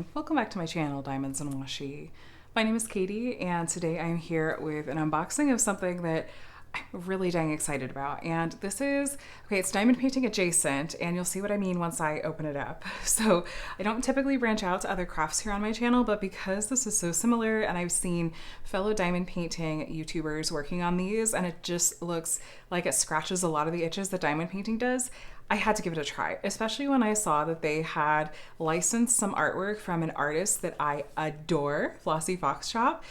everyone, welcome back to my channel, Diamonds and Washi. My name is Katie, and today I'm here with an unboxing of something that I'm really dang excited about. And this is, okay, it's diamond painting adjacent, and you'll see what I mean once I open it up. So I don't typically branch out to other crafts here on my channel, but because this is so similar and I've seen fellow diamond painting YouTubers working on these, and it just looks like it scratches a lot of the itches that diamond painting does, I had to give it a try, especially when I saw that they had licensed some artwork from an artist that I adore, Flossy Fox Shop.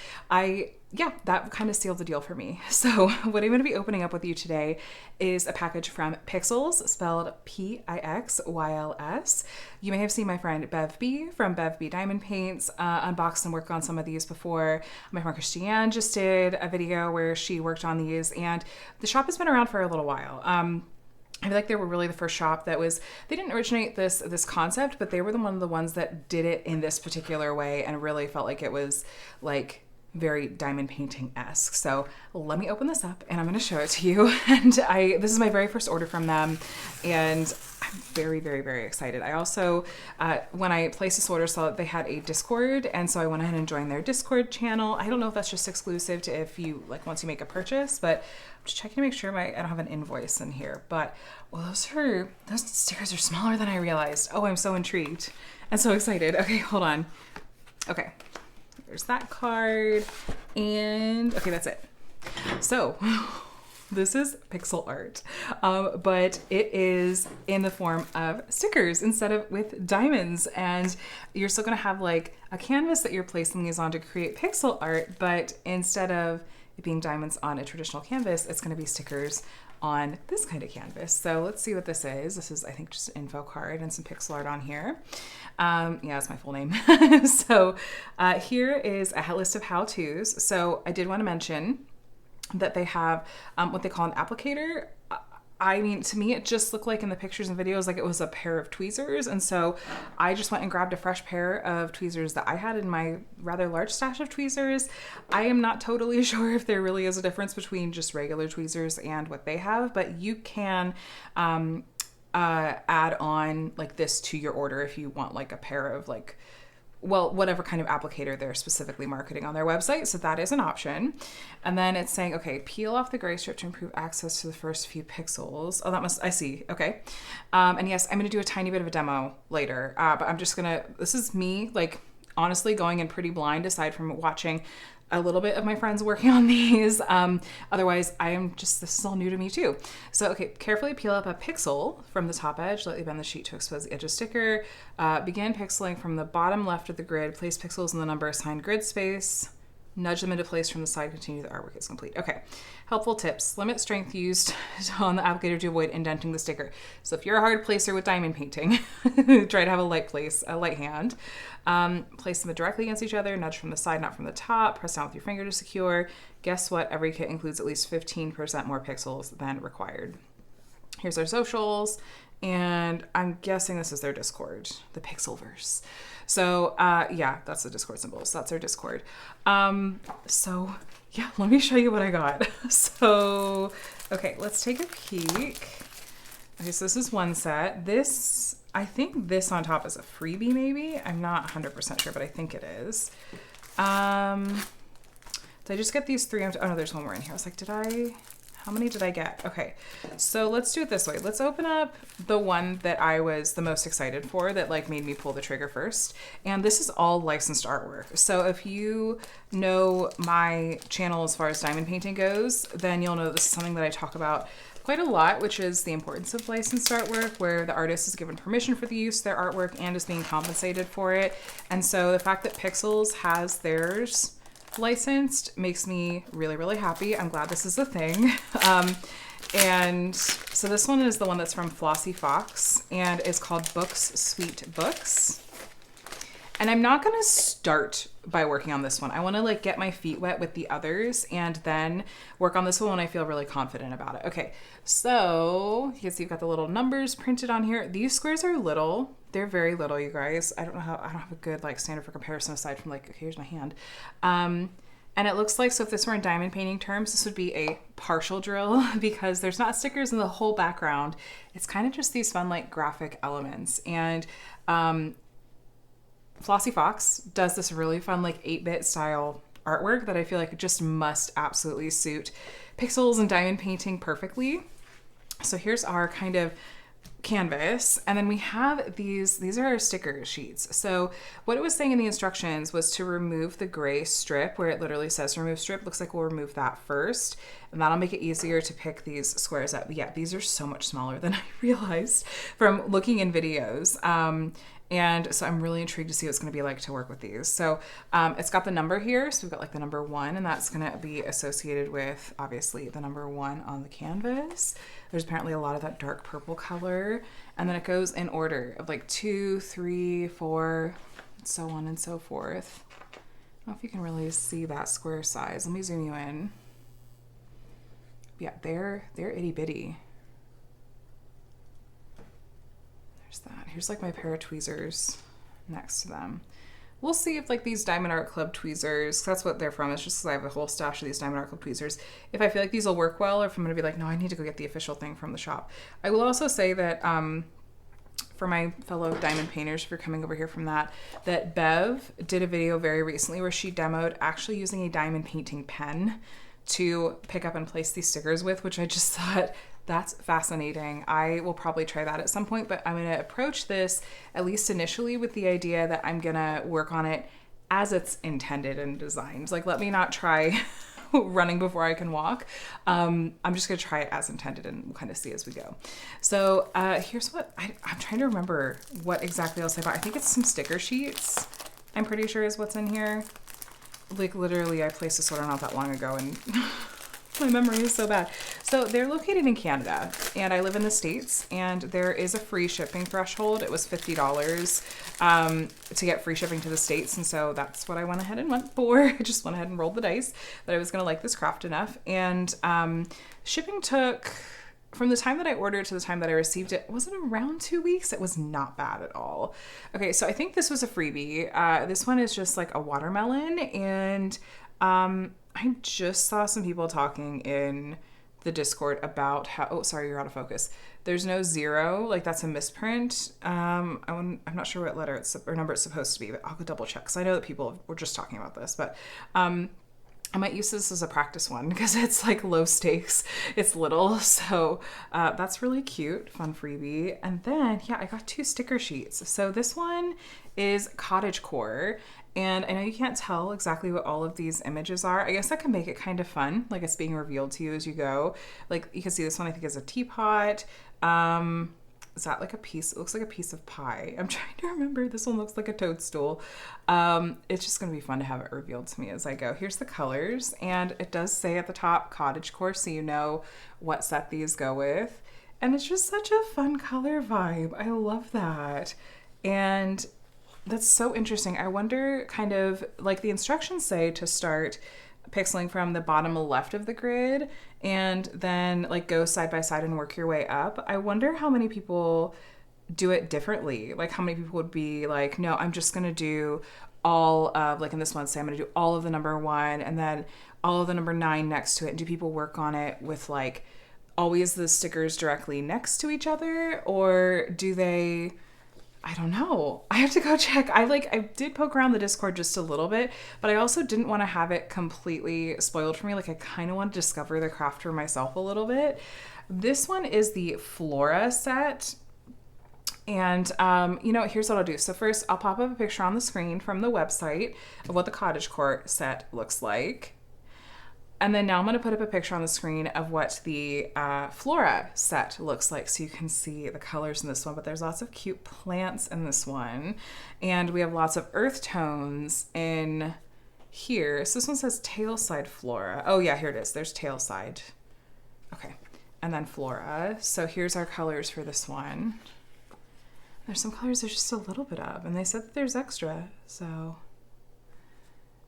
Yeah, that kind of sealed the deal for me. So what I'm going to be opening up with you today is a package from Pixyls, spelled Pixyls. You may have seen my friend Bev B from Bev B Diamond Paints unbox and work on some of these before. My friend Christiane just did a video where she worked on these, and the shop has been around for a little while. I feel like they were really the first shop that was, they didn't originate this concept, but they were one of the ones that did it in this particular way and really felt like it was like very diamond painting-esque. So let me open this up and I'm going to show it to you. And this is my very first order from them, and I'm very, very, very excited. I also, when I placed this order, saw that they had a Discord, and so I went ahead and joined their Discord channel. I don't know if that's just exclusive to if you, like, once you make a purchase, but I'm just checking to make sure I don't have an invoice in here. But, well, those stickers are smaller than I realized. Oh, I'm so intrigued and so excited. Okay, hold on. Okay. There's that card, and okay, that's it. So this is pixel art, but it is in the form of stickers instead of with diamonds, and you're still gonna have like a canvas that you're placing these on to create pixel art, but instead of it being diamonds on a traditional canvas, it's gonna be stickers on this kind of canvas. So let's see what this is. This is, I think, just an info card and some pixel art on here. Yeah, that's my full name. So here is a list of how-tos. So I did want to mention that they have what they call an applicator. I mean, to me, it just looked like in the pictures and videos like it was a pair of tweezers. And so I just went and grabbed a fresh pair of tweezers that I had in my rather large stash of tweezers. I am not totally sure if there really is a difference between just regular tweezers and what they have, but you can add on like this to your order if you want like a pair of like, well, whatever kind of applicator they're specifically marketing on their website. So that is an option. And then it's saying, okay, peel off the gray strip to improve access to the first few pixels. Oh, I see. Okay. And yes, I'm going to do a tiny bit of a demo later, but I'm just going to, this is me like honestly going in pretty blind aside from watching a little bit of my friends working on these. Otherwise, this is all new to me too. So, okay, carefully peel up a pixel from the top edge, lightly bend the sheet to expose the edge of sticker. Begin pixeling from the bottom left of the grid, place pixels in the number assigned grid space, nudge them into place from the side, continue the artwork is complete. Okay, helpful tips. Limit strength used on the applicator to avoid indenting the sticker. So if you're a hard placer with diamond painting, try to have a light hand. Place them directly against each other, nudge from the side, not from the top, press down with your finger to secure. Guess what? Every kit includes at least 15% more pixels than required. Here's their socials, and I'm guessing this is their Discord, the Pixelverse. So yeah, that's the Discord symbol. So that's their Discord. So yeah, let me show you what I got. So, okay, let's take a peek. Okay, so this is one set. I think this on top is a freebie maybe. I'm not 100% sure, but I think it is. Did I just get these three? Oh no, there's one more in here. I was like, how many did I get? Okay, so let's do it this way. Let's open up the one that I was the most excited for, that like made me pull the trigger first. And this is all licensed artwork. So if you know my channel as far as diamond painting goes, then you'll know this is something that I talk about quite a lot, which is the importance of licensed artwork, where the artist is given permission for the use of their artwork and is being compensated for it. And so the fact that Pixyls has theirs licensed makes me really, really happy. I'm glad this is a thing. And so this one is the one that's from Flossy Fox, and it's called Books, Sweet Books. And I'm not going to start by working on this one. I want to like get my feet wet with the others and then work on this one when I feel really confident about it. Okay, so you can see you've got the little numbers printed on here. These squares are little. They're very little, you guys. I don't have a good like standard for comparison aside from like, okay, here's my hand. And it looks like, so if this were in diamond painting terms, this would be a partial drill because there's not stickers in the whole background. It's kind of just these fun like graphic elements. And Flossy Fox does this really fun like 8-bit style artwork that I feel like it just must absolutely suit pixels and diamond painting perfectly. So here's our kind of canvas, and then we have these are our sticker sheets. So what it was saying in the instructions was to remove the gray strip where it literally says remove strip. Looks like we'll remove that first, and that'll make it easier to pick these squares up. But yeah, these are so much smaller than I realized from looking in videos. And so I'm really intrigued to see what it's going to be like to work with these. So it's got the number here. So we've got like the number 1, and that's going to be associated with obviously the number 1 on the canvas. There's apparently a lot of that dark purple color. And then it goes in order of like 2, 3, 4, so on and so forth. I don't know if you can really see that square size. Let me zoom you in. Yeah, they're itty bitty. That. Here's like my pair of tweezers next to them. We'll see if like these Diamond Art Club tweezers, that's what they're from. It's just because I have a whole stash of these Diamond Art Club tweezers. If I feel like these will work well, or if I'm going to be like, no, I need to go get the official thing from the shop. I will also say that for my fellow diamond painters, if you're coming over here from that Bev did a video very recently where she demoed actually using a diamond painting pen to pick up and place these stickers with, which I just thought, that's fascinating. I will probably try that at some point, but I'm going to approach this, at least initially, with the idea that I'm going to work on it as it's intended and designed. Like, let me not try running before I can walk. I'm just going to try it as intended, and we'll kind of see as we go. So here's what, I'm trying to remember what exactly else I bought. I think it's some sticker sheets, I'm pretty sure is what's in here. Like, literally, I placed this order not that long ago, and my memory is so bad. So they're located in Canada, and I live in the States, and there is a free shipping threshold. It was $50 to get free shipping to the States, and so that's what I went ahead and went for. I just went ahead and rolled the dice that I was going to like this craft enough. And shipping took, from the time that I ordered to the time that I received it, was it around 2 weeks? It was not bad at all. Okay, so I think this was a freebie. This one is just like a watermelon, and I just saw some people talking in the Discord about how, oh, sorry, you're out of focus. There's no 0, like that's a misprint. I'm not sure what letter it's or number it's supposed to be, but I'll go double check because I know that people were just talking about this, but I might use this as a practice one because it's like low stakes. It's little, so that's really cute, fun freebie. And then, yeah, I got 2 sticker sheets. So this one is cottagecore, and I know you can't tell exactly what all of these images are. I guess that can make it kind of fun, like it's being revealed to you as you go. Like you can see this one, I think, is a teapot. Is that like a piece? It looks like a piece of pie. I'm trying to remember. This one looks like a toadstool. It's just going to be fun to have it revealed to me as I go. Here's the colors, and it does say at the top cottagecore, so you know what set these go with. And it's just such a fun color vibe. I love that. And that's so interesting. I wonder, kind of like the instructions say to start pixeling from the bottom left of the grid and then like go side by side and work your way up. I wonder how many people do it differently. Like how many people would be like, no, I'm just going to do all of, like in this one, say I'm going to do all of the number 1 and then all of the number 9 next to it. And do people work on it with like always the stickers directly next to each other, or do they, I don't know. I have to go check. I did poke around the Discord just a little bit, but I also didn't want to have it completely spoiled for me. Like I kind of want to discover the craft for myself a little bit. This one is the Flora set. And, here's what I'll do. So first I'll pop up a picture on the screen from the website of what the cottagecore set looks like. And then now I'm going to put up a picture on the screen of what the Flora set looks like so you can see the colors in this one. But there's lots of cute plants in this one. And we have lots of earth tones in here. So this one says tailside Flora. Oh yeah, here it is. There's tailside. Okay. And then Flora. So here's our colors for this one. There's some colors there's just a little bit of. And they said that there's extra. So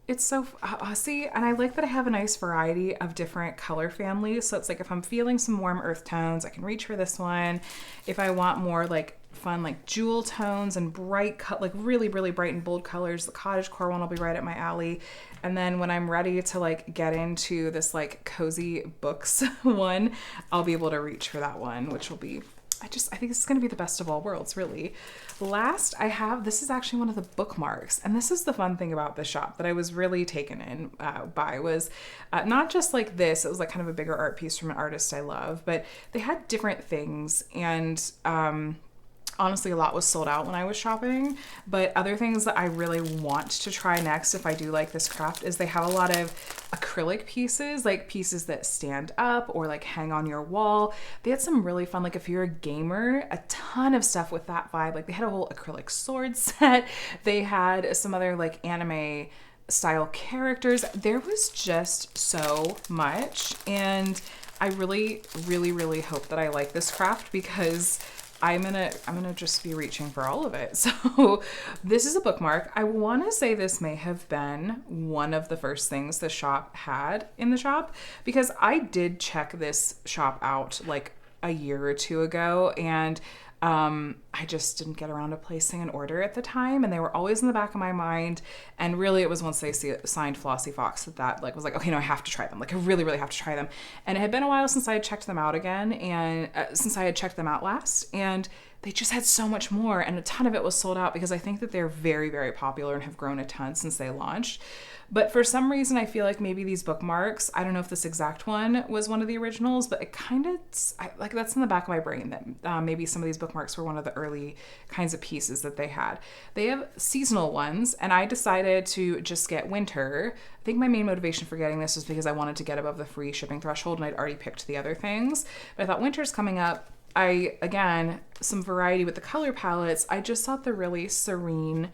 it's so, see, and I like that I have a nice variety of different color families. So it's like if I'm feeling some warm earth tones, I can reach for this one. If I want more like fun, like jewel tones and bright, like really, really bright and bold colors, the cottagecore one will be right at my alley. And then when I'm ready to like get into this like cozy books one, I'll be able to reach for that one, which will be I think this is going to be the best of all worlds, really. Last, this is actually one of the bookmarks. And this is the fun thing about the shop that I was really taken in by was not just like this. It was like kind of a bigger art piece from an artist I love, but they had different things. And honestly, a lot was sold out when I was shopping, but other things that I really want to try next if I do like this craft is they have a lot of acrylic pieces, like pieces that stand up or like hang on your wall. They had some really fun, like if you're a gamer, a ton of stuff with that vibe. Like they had a whole acrylic sword set. They had some other like anime style characters. There was just so much. And I really, really, really hope that I like this craft because I'm gonna just be reaching for all of it. So this is a bookmark. I want to say this may have been one of the first things the shop had in the shop because I did check this shop out like a year or two ago, and I just didn't get around to placing an order at the time, and they were always in the back of my mind. And really, it was once they signed Flossie Fox that like was like, okay, no, I have to try them. Like I really, really have to try them. And it had been a while since I had checked them out again, and since I had checked them out last, and they just had so much more, and a ton of it was sold out because I think that they're very, very popular and have grown a ton since they launched. But for some reason, I feel like maybe these bookmarks, I don't know if this exact one was one of the originals, but it kind of, like that's in the back of my brain that maybe some of these bookmarks were one of the early kinds of pieces that they had. They have seasonal ones, and I decided to just get winter. I think my main motivation for getting this was because I wanted to get above the free shipping threshold, and I'd already picked the other things. But I thought winter's coming up. Again, some variety with the color palettes. I just thought the really serene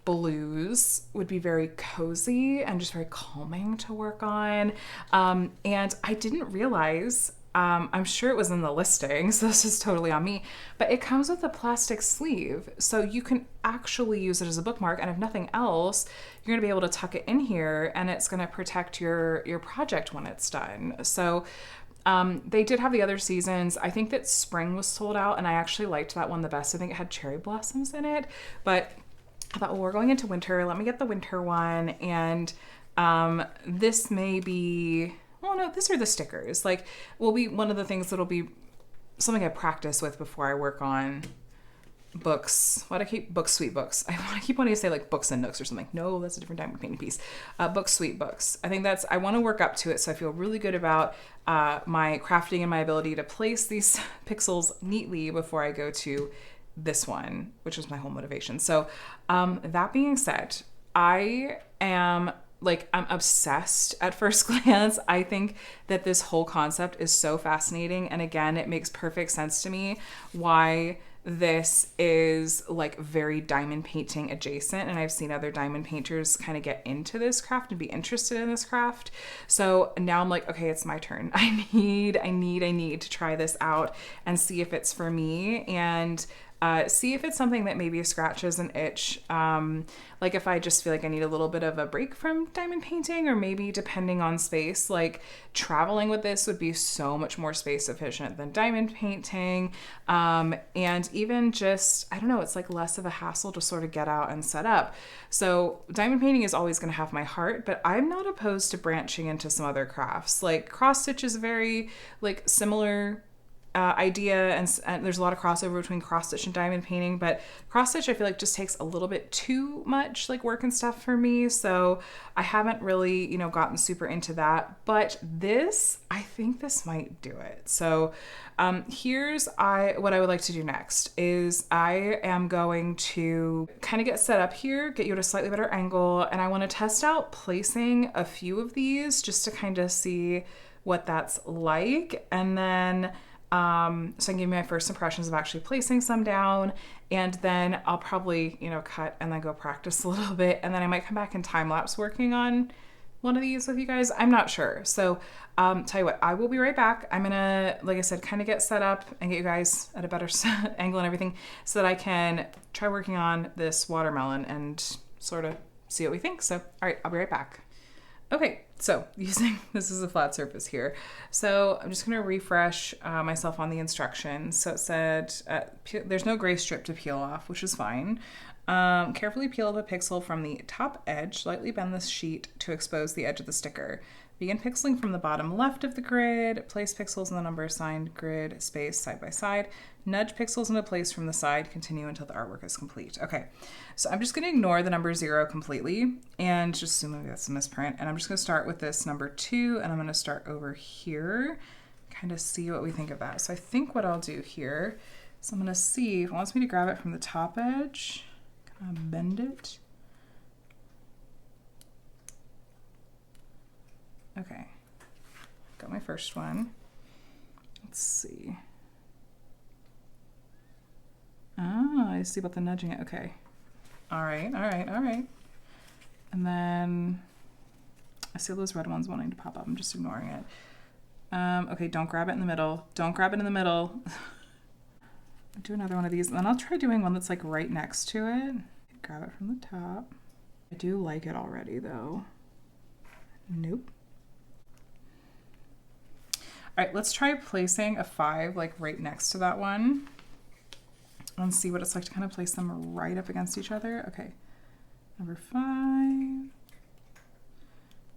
blues would be very cozy and just very calming to work on. And I didn't realize, I'm sure it was in the listing, so this is totally on me, but it comes with a plastic sleeve. So you can actually use it as a bookmark, and if nothing else, you're gonna be able to tuck it in here and it's gonna protect your project when it's done. So they did have the other seasons. I think that spring was sold out, and I actually liked that one the best. I think it had cherry blossoms in it, but I thought, well, we're going into winter. Let me get the winter one. And this may be, well, no, these are the stickers. Like, will be one of the things that'll be something I practice with before I work on books. Why do I keep books, sweet books? I keep wanting to say like books and nooks or something. No, that's a different diamond painting piece. Books, sweet books. I think I want to work up to it, so I feel really good about my crafting and my ability to place these pixels neatly before I go to this one, which was my whole motivation. So that being said, I'm obsessed at first glance. I think that this whole concept is so fascinating. And again, it makes perfect sense to me why this is like very diamond painting adjacent. And I've seen other diamond painters kind of get into this craft and be interested in this craft. So now I'm like, okay, it's my turn. I need to try this out and see if it's for me, and see if it's something that maybe scratches an itch. Like if I just feel like I need a little bit of a break from diamond painting, or maybe depending on space, like traveling with this would be so much more space efficient than diamond painting. And even just, I don't know, it's like less of a hassle to sort of get out and set up. So diamond painting is always going to have my heart, but I'm not opposed to branching into some other crafts. Like cross stitch is very like similar idea, and there's a lot of crossover between cross stitch and diamond painting, but cross stitch I feel like just takes a little bit too much like work and stuff for me, so I haven't really gotten super into that. But this, I think this might do it. So here's what I would like to do next is I am going to kind of get set up here, get you at a slightly better angle, and I want to test out placing a few of these just to kind of see what that's like, and then so I can give you my first impressions of actually placing some down, and then I'll probably, cut and then go practice a little bit, and then I might come back and time lapse working on one of these with you guys. I'm not sure. So tell you what, I will be right back. I'm gonna, like I said, kind of get set up and get you guys at a better angle and everything so that I can try working on this watermelon and sort of see what we think. So, all right, I'll be right back. Okay, so this is a flat surface here. So I'm just going to refresh myself on the instructions. So it said there's no gray strip to peel off, which is fine. Carefully peel up a pixel from the top edge, lightly bend the sheet to expose the edge of the sticker. Begin pixeling from the bottom left of the grid. Place pixels in the number assigned grid space side by side. Nudge pixels into place from the side. Continue until the artwork is complete. Okay, so I'm just going to ignore the number 0 completely and just assume maybe that's a misprint. And I'm just going to start with this number 2, and I'm going to start over here, kind of see what we think of that. So I think what I'll do here is I'm going to see if it wants me to grab it from the top edge, kind of bend it. Okay, got my first one. Let's see. Ah, I see about the nudging it. Okay. All right. And then I see those red ones wanting to pop up. I'm just ignoring it. Okay, don't grab it in the middle. Don't grab it in the middle. I'll do another one of these, and then I'll try doing one that's like right next to it. Grab it from the top. I do like it already though. Nope. All right, let's try placing a 5 like right next to that one and see what it's like to kind of place them right up against each other. Okay, number 5,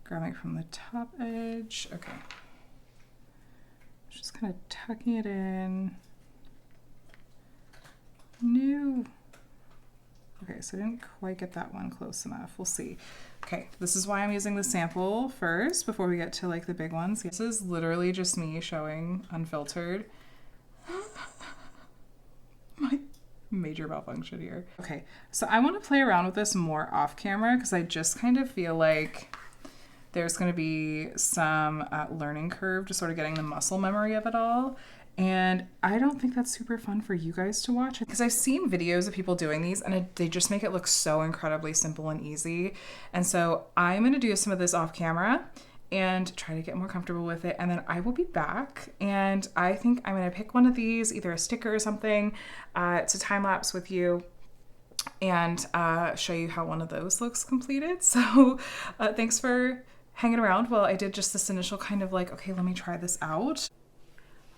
grabbing it from the top edge. Okay, just kind of tucking it in. No. Okay, so I didn't quite get that one close enough. We'll see. Okay, this is why I'm using the sample first before we get to like the big ones. This is literally just me showing unfiltered. My major malfunction here. Okay, so I want to play around with this more off camera because I just kind of feel like there's going to be some learning curve to sort of getting the muscle memory of it all. And I don't think that's super fun for you guys to watch because I've seen videos of people doing these and they just make it look so incredibly simple and easy. And so I'm going to do some of this off camera and try to get more comfortable with it. And then I will be back. And I think I'm going to pick one of these, either a sticker or something, to time lapse with you and show you how one of those looks completed. So thanks for hanging around while I did just this initial kind of like, okay, let me try this out.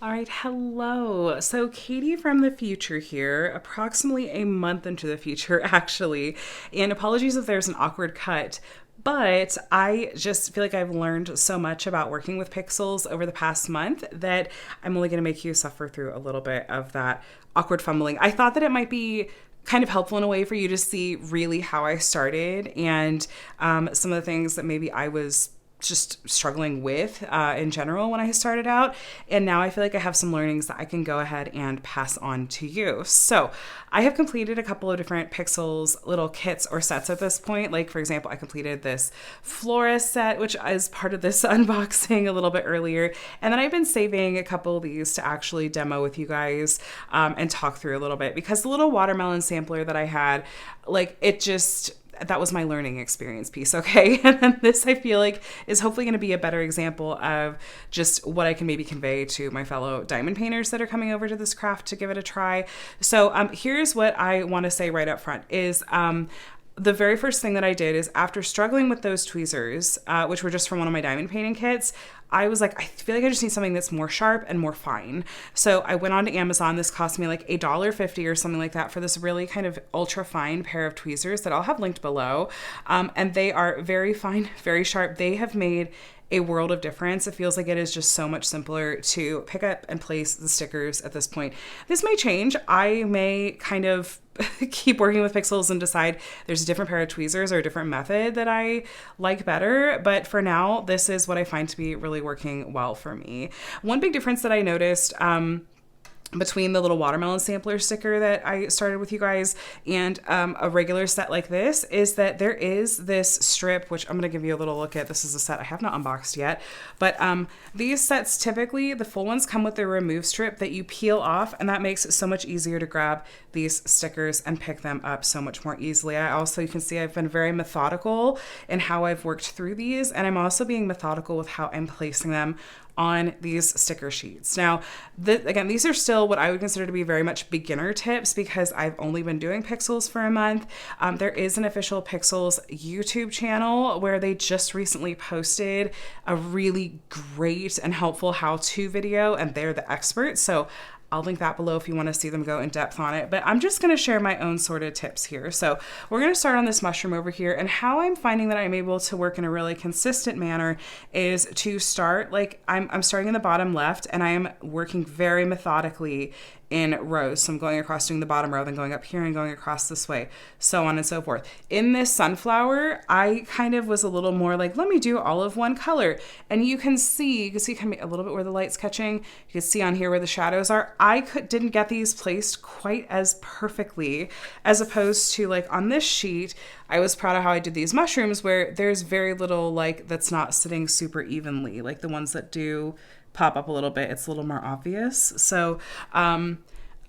All right, hello. So Katie from the future here, approximately a month into the future, actually. And apologies if there's an awkward cut, but I just feel like I've learned so much about working with Pixyls over the past month that I'm only gonna make you suffer through a little bit of that awkward fumbling. I thought that it might be kind of helpful in a way for you to see really how I started and some of the things that maybe I was just struggling with in general when I started out. And now I feel like I have some learnings that I can go ahead and pass on to you. So I have completed a couple of different Pixyls little kits or sets at this point. Like for example, I completed this florist set, which is part of this unboxing a little bit earlier. And then I've been saving a couple of these to actually demo with you guys and talk through a little bit because the little watermelon sampler that I had, like that was my learning experience piece, okay? And then this, I feel like, is hopefully going to be a better example of just what I can maybe convey to my fellow diamond painters that are coming over to this craft to give it a try. So here's what I want to say right up front is the very first thing that I did is after struggling with those tweezers, which were just from one of my diamond painting kits, I was like, I feel like I just need something that's more sharp and more fine. So I went on to Amazon. This cost me like $1.50 or something like that for this really kind of ultra fine pair of tweezers that I'll have linked below. And they are very fine, very sharp. They have made a world of difference. It feels like it is just so much simpler to pick up and place the stickers at this point. This may change. I may kind of keep working with Pixyls and decide there's a different pair of tweezers or a different method that I like better. But for now, this is what I find to be really working well for me. One big difference that I noticed between the little watermelon sampler sticker that I started with you guys and a regular set like this is that there is this strip, which I'm going to give you a little look at. This is a set I have not unboxed yet, but these sets typically, the full ones come with a remove strip that you peel off, and that makes it so much easier to grab these stickers and pick them up so much more easily. I also, you can see I've been very methodical in how I've worked through these, and I'm also being methodical with how I'm placing them on these sticker sheets. Now, again, these are still what I would consider to be very much beginner tips because I've only been doing Pixyls for a month. There is an official Pixyls YouTube channel where they just recently posted a really great and helpful how-to video, and they're the experts. So I'll link that below if you want to see them go in depth on it. But I'm just going to share my own sort of tips here. So we're going to start on this mushroom over here. And how I'm finding that I'm able to work in a really consistent manner is to start, like I'm starting in the bottom left, and I am working very methodically in rows. So I'm going across, doing the bottom row, then going up here and going across this way, so on and so forth. In this sunflower, I kind of was a little more like, let me do all of one color. And you can see kind of a little bit where the light's catching. You can see on here where the shadows are. I didn't get these placed quite as perfectly as opposed to like on this sheet. I was proud of how I did these mushrooms where there's very little like that's not sitting super evenly. Like the ones that do pop up a little bit, it's a little more obvious. So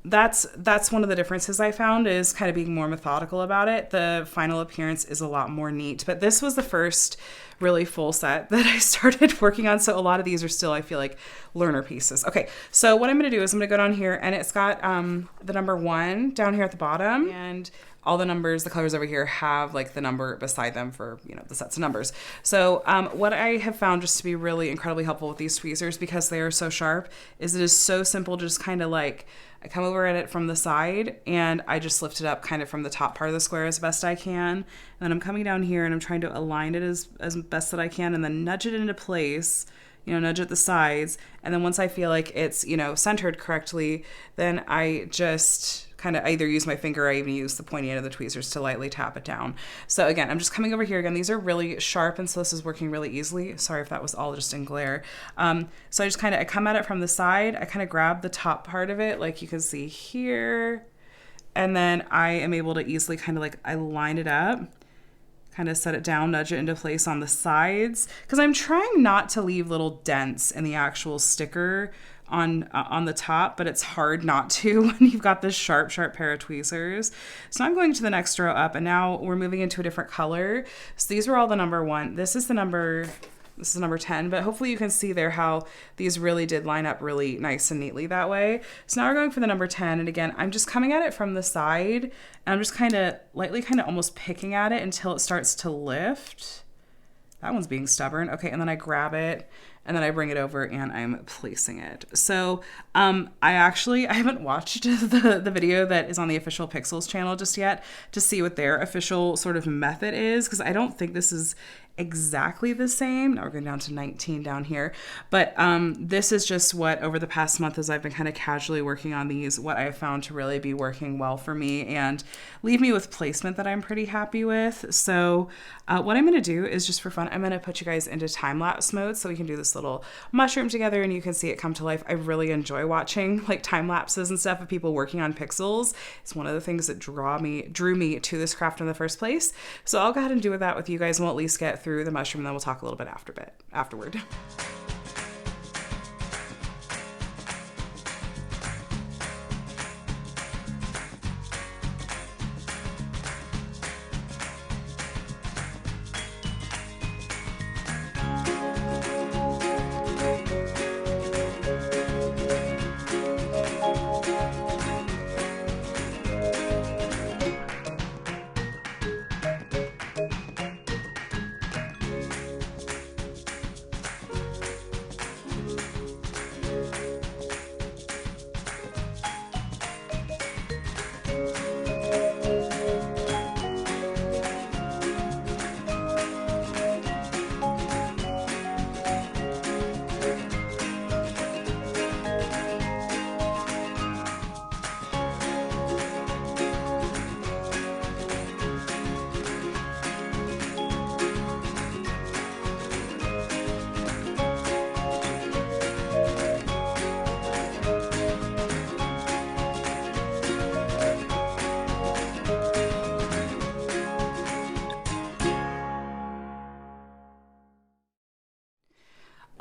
that's one of the differences I found, is kind of being more methodical about it. The final appearance is a lot more neat, but this was the first really full set that I started working on. So a lot of these are still, I feel like, learner pieces. Okay, so what I'm going to do is I'm going to go down here, and it's got the number 1 down here at the bottom, and all the numbers, the colors over here have like the number beside them for, you know, the sets of numbers. So what I have found just to be really incredibly helpful with these tweezers, because they are so sharp, is it is so simple to just kind of like, I come over at it from the side and I just lift it up kind of from the top part of the square as best I can. And then I'm coming down here and I'm trying to align it as best that I can, and then nudge it into place, you know, nudge at the sides. And then once I feel like it's, you know, centered correctly, then I just kind of either use my finger or I even use the pointy end of the tweezers to lightly tap it down. So again, I'm just coming over here again. These are really sharp, and so this is working really easily. Sorry if that was all just in glare. So I just kind of, I come at it from the side. I kind of grab the top part of it, like you can see here. And then I am able to easily kind of like, I line it up, kind of set it down, nudge it into place on the sides, because I'm trying not to leave little dents in the actual sticker on the top, but it's hard not to when you've got this sharp pair of tweezers. So I'm going to the next row up, and now we're moving into a different color. So these were all the number 1. This is number 10, but hopefully you can see there how these really did line up really nice and neatly that way. So now we're going for the number 10, and again, I'm just coming at it from the side, and I'm just kind of lightly kind of almost picking at it until it starts to lift. That one's being stubborn. Okay, and then I grab it, and then I bring it over and I'm placing it. So I haven't watched the video that is on the official Pixyls channel just yet to see what their official sort of method is, because I don't think this is exactly the same. Now we're going down to 19 down here. But this is just what over the past month, as I've been kind of casually working on these, what I have found to really be working well for me and leave me with placement that I'm pretty happy with. So what I'm going to do is, just for fun, I'm going to put you guys into time-lapse mode so we can do this little mushroom together and you can see it come to life. I really enjoy watching like time lapses and stuff of people working on Pixyls. It's one of the things that drew me to this craft in the first place. So I'll go ahead and do that with you guys, and we'll at least get through the mushroom, and then we'll talk a little bit afterward.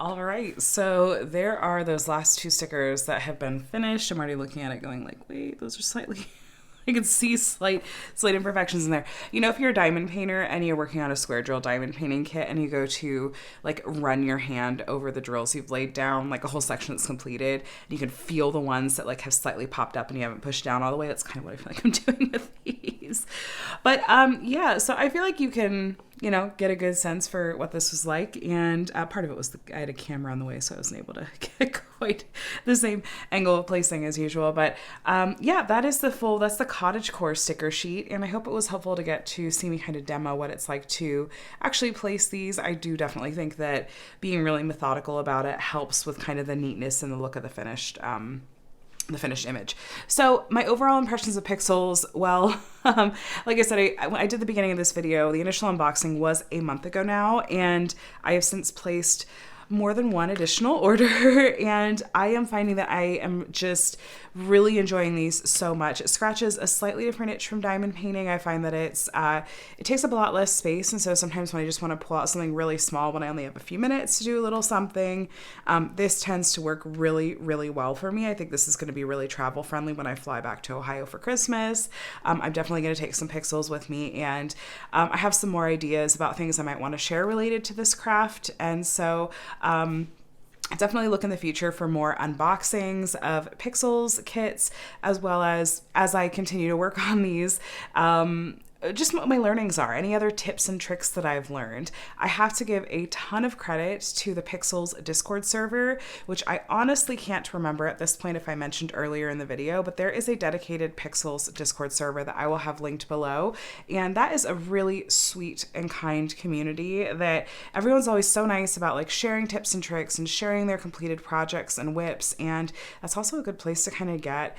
All right, so there are those last 2 stickers that have been finished. I'm already looking at it going like, wait, those are slightly, I can see slight imperfections in there. You know, if you're a diamond painter and you're working on a square drill diamond painting kit and you go to like run your hand over the drills you've laid down, like a whole section that's completed, and you can feel the ones that like have slightly popped up and you haven't pushed down all the way. That's kind of what I feel like I'm doing with these. But yeah, so I feel like you can, you know, get a good sense for what this was like. And part of it was I had a camera on the way, so I wasn't able to get quite the same angle of placing as usual. But yeah, that's the cottagecore sticker sheet. And I hope it was helpful to get to see me kind of demo what it's like to actually place these. I do definitely think that being really methodical about it helps with kind of the neatness and the look of the finished image. So my overall impressions of Pixyls, well, like I said, I did the beginning of this video. The initial unboxing was a month ago now, and I have since placed more than one additional order, and I am finding that I am just really enjoying these so much. It scratches a slightly different itch from diamond painting. I find that it takes up a lot less space, and so sometimes when I just want to pull out something really small when I only have a few minutes to do a little something, this tends to work really, really well for me. I think this is going to be really travel friendly when I fly back to Ohio for Christmas. I'm definitely going to take some Pixyls with me, and I have some more ideas about things I might want to share related to this craft, and so definitely look in the future for more unboxings of Pixyls kits, as well as I continue to work on these. Just what my learnings are, any other tips and tricks that I've learned. I have to give a ton of credit to the Pixyls Discord server, which I honestly can't remember at this point if I mentioned earlier in the video, but there is a dedicated Pixyls Discord server that I will have linked below. And that is a really sweet and kind community that everyone's always so nice about, like sharing tips and tricks and sharing their completed projects and whips. And that's also a good place to kind of get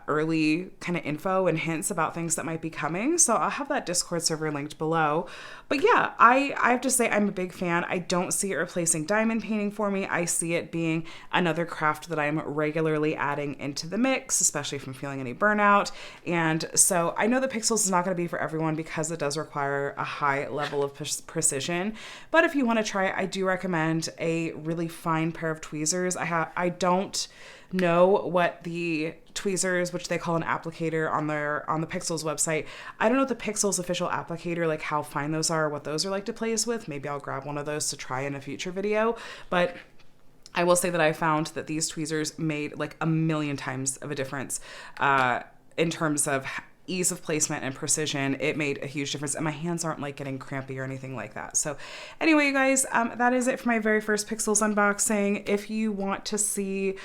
early kind of info and hints about things that might be coming. So I'll have that Discord server linked below. But yeah, I have to say I'm a big fan. I don't see it replacing diamond painting for me. I see it being another craft that I'm regularly adding into the mix, especially if I'm feeling any burnout. And so I know that Pixyls is not going to be for everyone because it does require a high level of precision. But if you want to try it, I do recommend a really fine pair of tweezers. I don't know what the tweezers, which they call an applicator on the Pixyls website. I don't know the Pixyls official applicator, like how fine those are, what those are like to place with. Maybe I'll grab one of those to try in a future video. But I will say that I found that these tweezers made like a million times of a difference in terms of ease of placement and precision. It made a huge difference, and my hands aren't like getting crampy or anything like that. So anyway, you guys, that is it for my very first Pixyls unboxing. If you want to see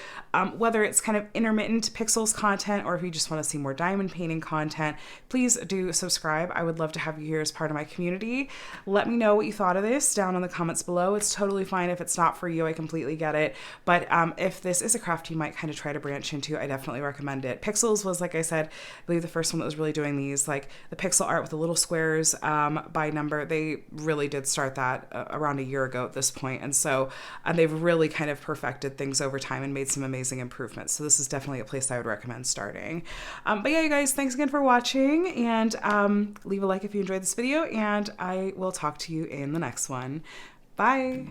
whether it's kind of intermittent Pixyls content or if you just want to see more diamond painting content, please do subscribe. I would love to have you here as part of my community. Let me know what you thought of this down in the comments below. It's totally fine if it's not for you. I completely get it. But if this is a craft you might kind of try to branch into, I definitely recommend it. Pixyls was, like I said, I believe the first one that was really doing these, like the pixel art with the little squares by number. They really did start that around a year ago at this point, and so they've really kind of perfected things over time and made some amazing improvements. So this is definitely a place I would recommend starting. But yeah, you guys, thanks again for watching, and leave a like if you enjoyed this video, and I will talk to you in the next one. Bye.